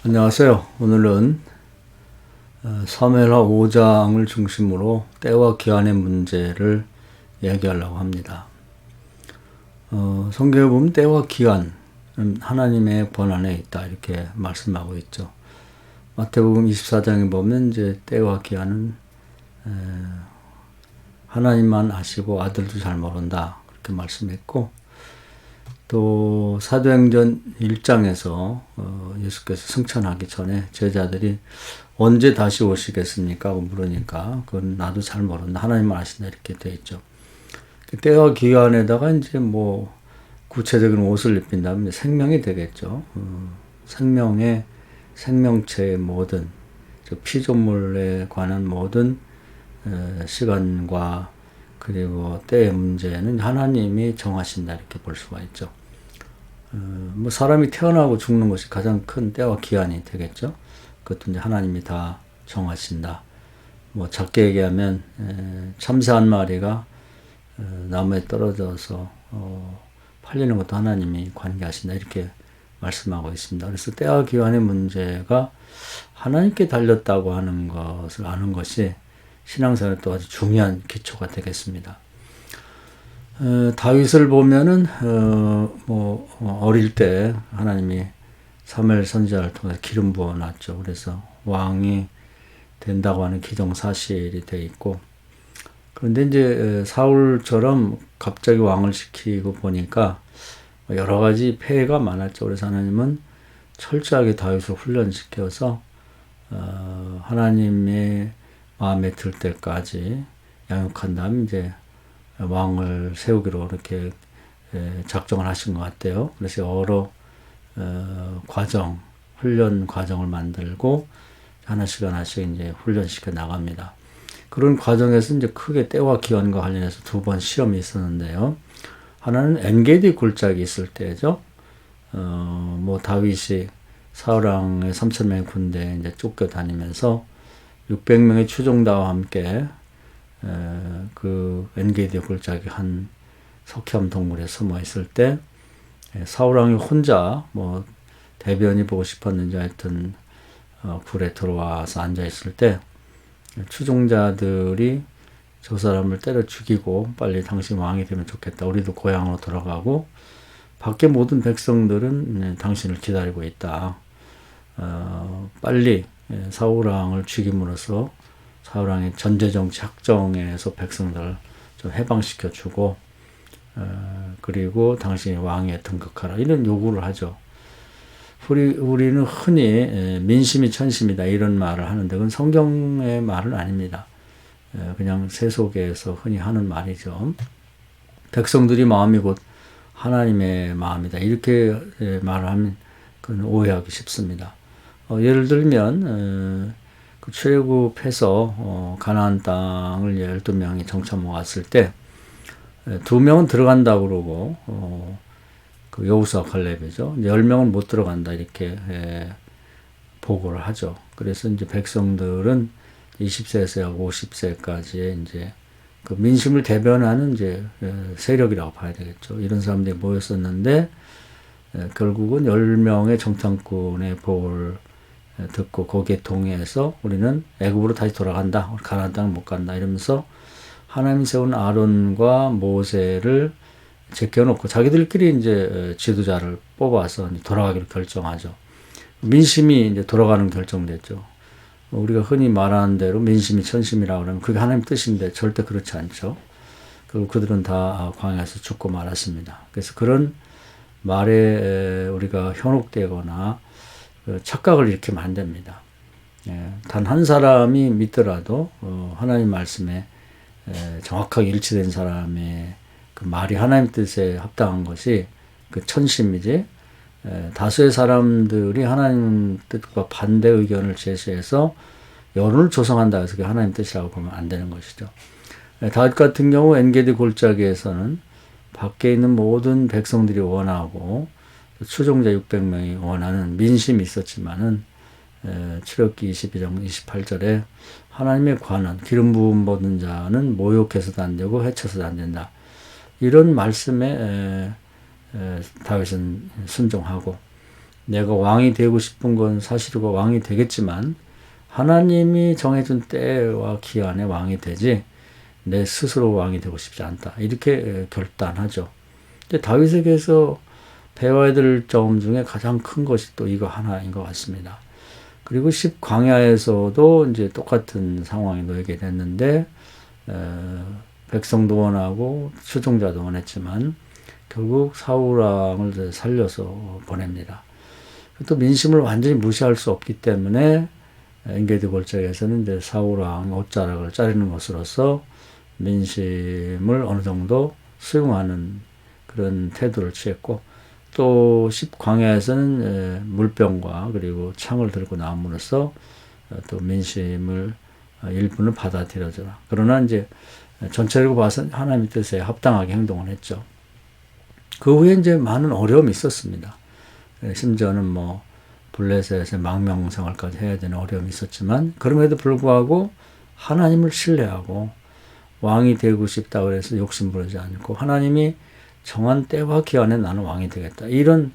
안녕하세요. 오늘은 사무엘하 5장을 중심으로 때와 기한의 문제를 얘기하려고 합니다. 성경에 보면 때와 기한은 하나님의 권한에 있다 이렇게 말씀하고 있죠. 마태복음 24장에 보면 이제 때와 기한은 하나님만 아시고 아들도 잘 모른다 그렇게 말씀했고, 또 사도행전 1장에서 예수께서 승천하기 전에 제자들이 언제 다시 오시겠습니까? 하고 물으니까 그건 나도 잘 모른다. 하나님만 아신다. 이렇게 되어 있죠. 때와 기한에다가 이제 뭐 구체적인 옷을 입힌다면 생명이 되겠죠. 생명의 생명체의 모든 피조물에 관한 모든 시간과 그리고 때의 문제는 하나님이 정하신다 이렇게 볼 수가 있죠. 뭐 사람이 태어나고 죽는 것이 가장 큰 때와 기한이 되겠죠. 그것도 이제 하나님이 다 정하신다. 뭐 작게 얘기하면 참새 한 마리가 나무에 떨어져서 팔리는 것도 하나님이 관계하신다 이렇게 말씀하고 있습니다. 그래서 때와 기한의 문제가 하나님께 달렸다고 하는 것을 아는 것이 신앙생활에 또 아주 중요한 기초가 되겠습니다. 다윗을 보면은 어릴 때 하나님이 사무엘 선지자를 통해서 기름 부어 놨죠. 그래서 왕이 된다고 하는 기정사실이 돼 있고, 그런데 이제 사울처럼 갑자기 왕을 시키고 보니까 여러 가지 폐해가 많았죠. 그래서 하나님은 철저하게 다윗을 훈련시켜서 하나님의 마음에 들 때까지 양육한 다음 이제 왕을 세우기로 이렇게 작정을 하신 것 같아요. 그래서 여러 훈련 과정을 만들고 하나씩 이제 훈련시켜 나갑니다. 그런 과정에서 이제 크게 때와 기한과 관련해서 두 번 시험이 있었는데요. 하나는 엔게디 굴작이 있을 때죠. 다윗이 사울왕의 3,000명의 군대에 이제 쫓겨다니면서 600명의 추종자와 함께 그 엔게디 굴작이 한 석회암 동굴에 숨어 있을 때 사울왕이 혼자 대변이 보고 싶었는지 하여튼 굴에 들어와서 앉아 있을 때 추종자들이 저 사람을 때려 죽이고 빨리 당신 왕이 되면 좋겠다. 우리도 고향으로 돌아가고 밖에 모든 백성들은 당신을 기다리고 있다. 빨리 사울왕을 죽임으로써 사울왕의 전제정치 학정에서 백성들을 좀 해방시켜 주고 그리고 당신이 왕에 등극하라 이런 요구를 하죠. 우리는 흔히 민심이 천심이다 이런 말을 하는데 그건 성경의 말은 아닙니다. 그냥 세속에서 흔히 하는 말이죠. 백성들이 마음이 곧 하나님의 마음이다 이렇게 말을 하면 그건 오해하기 쉽습니다. 예를 들면 그 출애굽해서 가나안 땅을 12명이 정쳐 모았을 때 2명은 들어간다고 그러고 그 여호수아 갈렙이죠. 10명은 못 들어간다 이렇게 보고를 하죠. 그래서 이제 백성들은 20세에서 50세까지의 이제 그 민심을 대변하는 이제 세력이라고 봐야 되겠죠. 이런 사람들이 모였었는데 결국은 10명의 정탐꾼의 보고를 듣고 거기에 동의해서 우리는 애굽으로 다시 돌아간다. 가나안 땅을 못 간다. 이러면서 하나님이 세운 아론과 모세를 제껴놓고 자기들끼리 이제 지도자를 뽑아서 돌아가기로 결정하죠. 민심이 이제 돌아가는 결정됐죠. 우리가 흔히 말하는 대로 민심이 천심이라고 그러면 그게 하나님 뜻인데 절대 그렇지 않죠. 그리고 그들은 다 광야에서 죽고 말았습니다. 그래서 그런 말에 우리가 현혹되거나 착각을 일으키면 안 됩니다. 단 한 사람이 믿더라도 하나님 말씀에 정확하게 일치된 사람의 그 말이 하나님 뜻에 합당한 것이 그 천심이지, 다수의 사람들이 하나님 뜻과 반대 의견을 제시해서 여론을 조성한다 해서 그게 하나님 뜻이라고 보면 안 되는 것이죠. 다윗 같은 경우 엔게디 골짜기에서는 밖에 있는 모든 백성들이 원하고 추종자 600명이 원하는 민심이 있었지만은 출애굽기 22장 28절에 하나님의 관한 기름 부음 받은 자는 모욕해서도 안 되고 해쳐서도 안 된다. 이런 말씀에 다윗은 순종하고 내가 왕이 되고 싶은 건 사실이고 왕이 되겠지만 하나님이 정해준 때와 기한에 왕이 되지 내 스스로 왕이 되고 싶지 않다. 이렇게 결단하죠. 근데 다윗에게서 배워야 될 점 중에 가장 큰 것이 또 이거 하나인 것 같습니다. 그리고 10광야에서도 이제 똑같은 상황에 놓이게 됐는데 백성도 원하고 추종자도 원했지만 결국 사울왕을 살려서 보냅니다. 또 민심을 완전히 무시할 수 없기 때문에 엔게디 골짜기에서는 이제 사울왕 옷자락을 자르는 것으로서 민심을 어느 정도 수용하는 그런 태도를 취했고, 또 10광야에서는 물병과 그리고 창을 들고 나옴으로써 또 민심을 일부는 받아들여줘라. 그러나 이제 전체적으로 봐서 하나님의 뜻에 합당하게 행동을 했죠. 그 후에 이제 많은 어려움이 있었습니다. 심지어는 뭐 블레셋의 망명생활까지 해야 되는 어려움이 있었지만, 그럼에도 불구하고 하나님을 신뢰하고 왕이 되고 싶다고 해서 욕심 부리지 않고 하나님이 정한 때와 기한에 나는 왕이 되겠다, 이런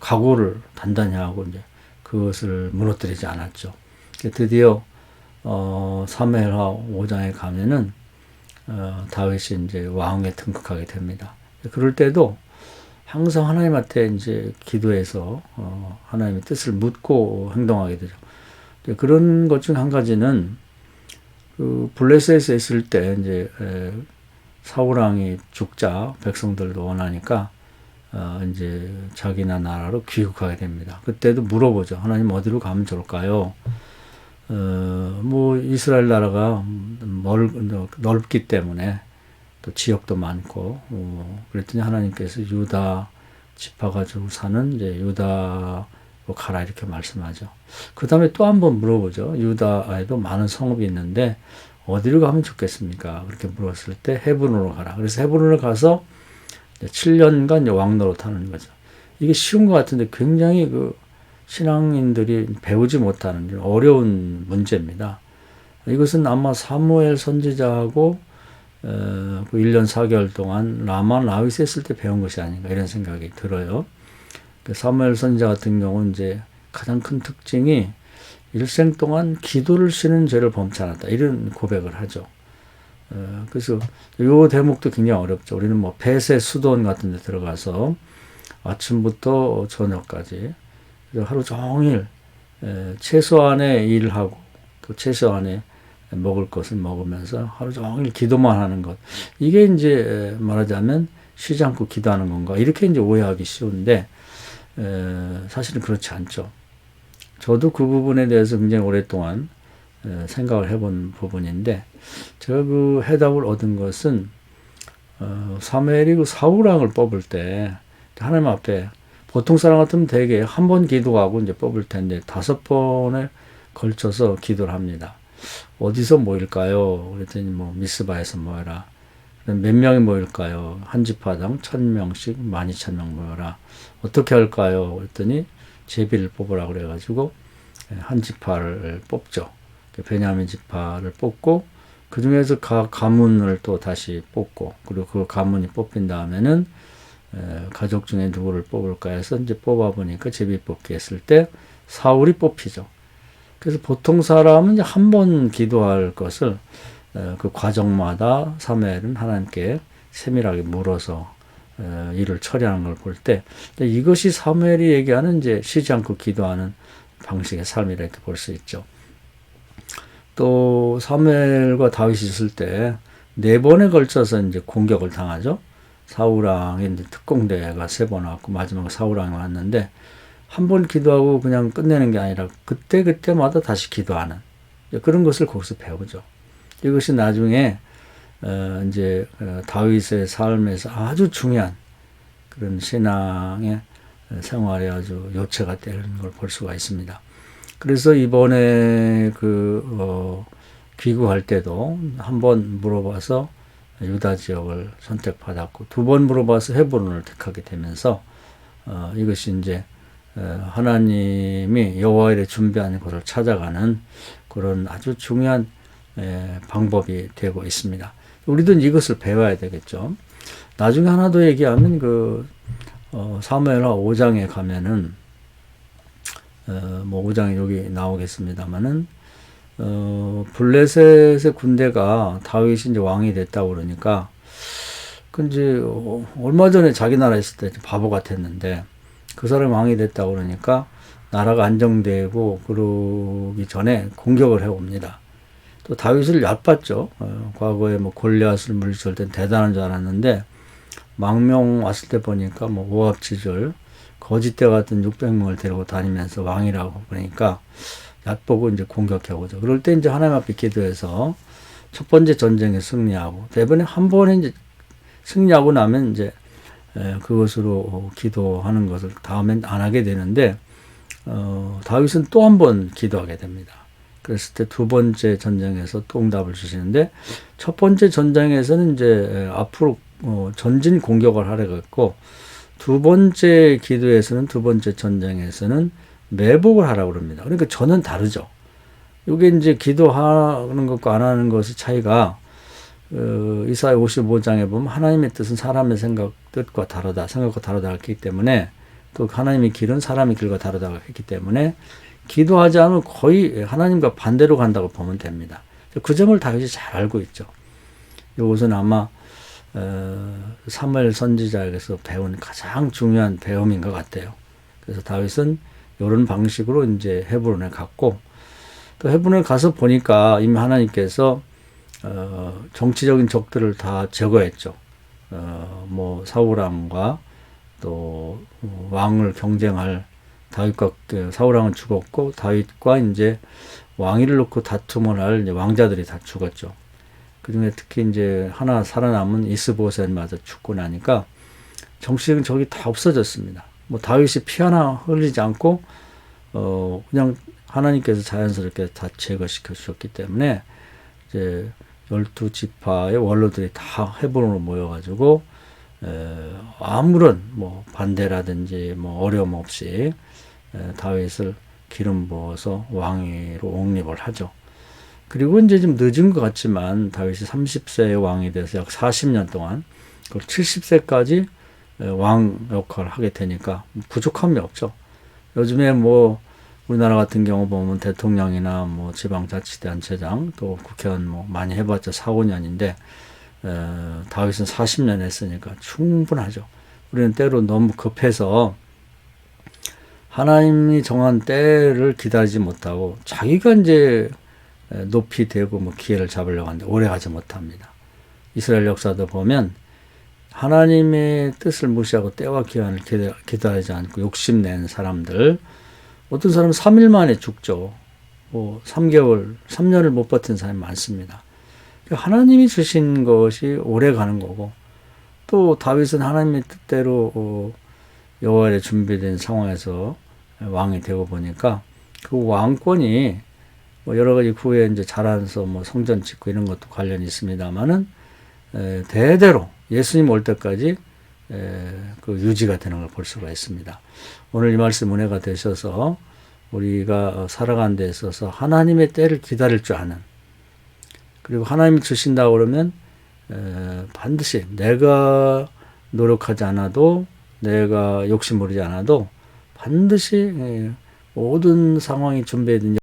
각오를 단단히 하고 이제 그것을 무너뜨리지 않았죠. 드디어 사무엘하 5장에 가면은 다윗이 이제 왕에 등극하게 됩니다. 그럴 때도 항상 하나님한테 이제 기도해서 하나님의 뜻을 묻고 행동하게 되죠. 그런 것 중 한 가지는 그 블레셋에 있을 때 이제 사울왕이 죽자 백성들도 원하니까 이제 자기나 나라로 귀국하게 됩니다. 그때도 물어보죠. 하나님 어디로 가면 좋을까요? 뭐 이스라엘 나라가 넓기 때문에 또 지역도 많고, 그랬더니 하나님께서 유다 지파 가지고 사는 이제 유다로 가라, 이렇게 말씀하죠. 그 다음에 또 한 번 물어보죠. 유다에도 많은 성읍이 있는데 어디로 가면 좋겠습니까? 그렇게 물었을 때 헤브론으로 가라. 그래서 헤브론으로 가서 7년간 왕 노릇하는 거죠. 이게 쉬운 것 같은데 굉장히 그 신앙인들이 배우지 못하는 어려운 문제입니다. 이것은 아마 사무엘 선지자하고 그 1년 4개월 동안 라마 라윗에 있을 때 배운 것이 아닌가, 이런 생각이 들어요. 사무엘 선지자 같은 경우는 이제 가장 큰 특징이 일생 동안 기도를 쉬는 죄를 범치 않았다, 이런 고백을 하죠. 그래서 이 대목도 굉장히 어렵죠. 우리는 뭐 벳의 수도원 같은 데 들어가서 아침부터 저녁까지 하루 종일 최소한의 일을 하고 또 최소한의 먹을 것을 먹으면서 하루 종일 기도만 하는 것, 이게 이제 말하자면 쉬지 않고 기도하는 건가, 이렇게 이제 오해하기 쉬운데 사실은 그렇지 않죠. 저도 그 부분에 대해서 굉장히 오랫동안 생각을 해본 부분인데, 제가 그 해답을 얻은 것은 사무엘이 그 사울왕을 뽑을 때 하나님 앞에, 보통 사람 같으면 대개 한 번 기도하고 이제 뽑을 텐데 5번에 걸쳐서 기도를 합니다. 어디서 모일까요? 그랬더니 뭐 미스바에서 모여라. 몇 명이 모일까요? 한 지파당 1000명씩 12,000명 모여라. 어떻게 할까요? 그랬더니 제비를 뽑으라 그래가지고 한 지파를 뽑죠. 베냐민 지파를 뽑고, 그 중에서 가문을 또 다시 뽑고, 그리고 그 가문이 뽑힌 다음에는 가족 중에 누구를 뽑을까 해서 이제 뽑아보니까 제비 뽑기 했을 때 사울이 뽑히죠. 그래서 보통 사람은 이제 한 번 기도할 것을 그 과정마다 사무엘은 하나님께 세밀하게 물어서 일을 처리하는 걸 볼 때, 이것이 사무엘이 얘기하는 이제 쉬지 않고 기도하는 방식의 삶이라 이렇게 볼 수 있죠. 또 사무엘과 다윗이 있을 때 4번에 걸쳐서 이제 공격을 당하죠. 사울왕의 이제 특공대가 3번 왔고 마지막에 사울왕이 왔는데, 한 번 기도하고 그냥 끝내는 게 아니라 그때마다 다시 기도하는 그런 것을 거기서 배우죠. 이것이 나중에 이제 다윗의 삶에서 아주 중요한 그런 신앙의 생활에 아주 요체가 되는 걸 볼 수가 있습니다. 그래서 이번에 귀국할 때도 한 번 물어봐서 유다 지역을 선택받았고, 2번 물어봐서 헤브론을 택하게 되면서 이것이 이제 하나님이 여호와의 준비한 것을 찾아가는 그런 아주 중요한 방법이 되고 있습니다. 우리도 이것을 배워야 되겠죠. 나중에 하나 더 얘기하면 사무엘하 5장에 가면은 뭐 5장에 여기 나오겠습니다만은 블레셋의 군대가 다윗이 이제 왕이 됐다고 그러니까 그 이제 얼마 전에 자기 나라 있을 때 바보 같았는데 그 사람이 왕이 됐다고 그러니까 나라가 안정되고 그러기 전에 공격을 해옵니다. 또 다윗을 얕봤죠. 과거에 뭐 골리앗을 물리칠 땐 대단한 줄 알았는데 망명 왔을 때 보니까 뭐 오합지졸 거짓대 같은 600명을 데리고 다니면서 왕이라고 그러니까 얕보고 이제 공격해오죠. 그럴 때 이제 하나님 앞에 기도해서 첫 번째 전쟁에 승리하고 이번에 한 번에 이제 승리하고 나면 이제 그것으로 기도하는 것을 다음엔 안 하게 되는데 다윗은 또 한 번 기도하게 됩니다. 그랬을 때 두 번째 전쟁에서 또 응답을 주시는데 첫 번째 전쟁에서는 이제 앞으로 전진 공격을 하려고 했고 두 번째 기도에서는 두 번째 전쟁에서는 매복을 하라고 그럽니다. 그러니까 저는 다르죠. 이게 이제 기도하는 것과 안 하는 것의 차이가 이사야 55장에 보면 하나님의 뜻은 사람의 뜻과 다르다, 생각과 다르다 했기 때문에 또 하나님의 길은 사람의 길과 다르다고 했기 때문에 기도하지 않으면 거의 하나님과 반대로 간다고 보면 됩니다. 그 점을 다윗이 잘 알고 있죠. 이것은 아마 사무엘 선지자에게서 배운 가장 중요한 배움인 것 같아요. 그래서 다윗은 이런 방식으로 이제 헤브론에 갔고 또 헤브론에 가서 보니까 이미 하나님께서 정치적인 적들을 다 제거했죠. 뭐 사울왕과 또 왕을 경쟁할 다윗과 사울왕은 죽었고 다윗과 이제 왕위를 놓고 다툼을 할 이제 왕자들이 다 죽었죠. 그중에 특히 이제 하나 살아남은 이스보셋마저 죽고 나니까 정치적인 적이 다 없어졌습니다. 뭐 다윗이 피 하나 흘리지 않고 그냥 하나님께서 자연스럽게 다 제거시켜 주셨기 때문에 이제 12지파의 원로들이 다 헤브론으로 모여가지고 아무런 뭐 반대라든지 뭐 어려움 없이 다윗을 기름 부어서 왕위로 옹립을 하죠. 그리고 이제 좀 늦은 것 같지만 다윗이 30세의 왕이 돼서 약 40년 동안 그리고 70세까지 왕 역할을 하게 되니까 부족함이 없죠. 요즘에 뭐 우리나라 같은 경우 보면 대통령이나 뭐 지방자치단체장 또 국회의원 뭐 많이 해봤자 4, 5년인데 다윗은 40년 했으니까 충분하죠. 우리는 때로 너무 급해서 하나님이 정한 때를 기다리지 못하고 자기가 이제 높이 되고 뭐 기회를 잡으려고 하는데 오래 가지 못합니다. 이스라엘 역사도 보면 하나님의 뜻을 무시하고 때와 기한을 기다리지 않고 욕심낸 사람들 어떤 사람은 3일 만에 죽죠. 뭐 3개월, 3년을 못 버틴 사람이 많습니다. 하나님이 주신 것이 오래 가는 거고 또 다윗은 하나님의 뜻대로 여호와의 준비된 상황에서 왕이 되고 보니까 그 왕권이 뭐 여러 가지 후에 이제 자라서 뭐 성전 짓고 이런 것도 관련이 있습니다만은 대대로 예수님 올 때까지 그 유지가 되는 걸 볼 수가 있습니다. 오늘 이 말씀 은혜가 되셔서 우리가 살아가는 데 있어서 하나님의 때를 기다릴 줄 아는 그리고 하나님이 주신다고 그러면 반드시 내가 노력하지 않아도 내가 욕심 부리지 않아도 반드시 모든 상황이 준비되는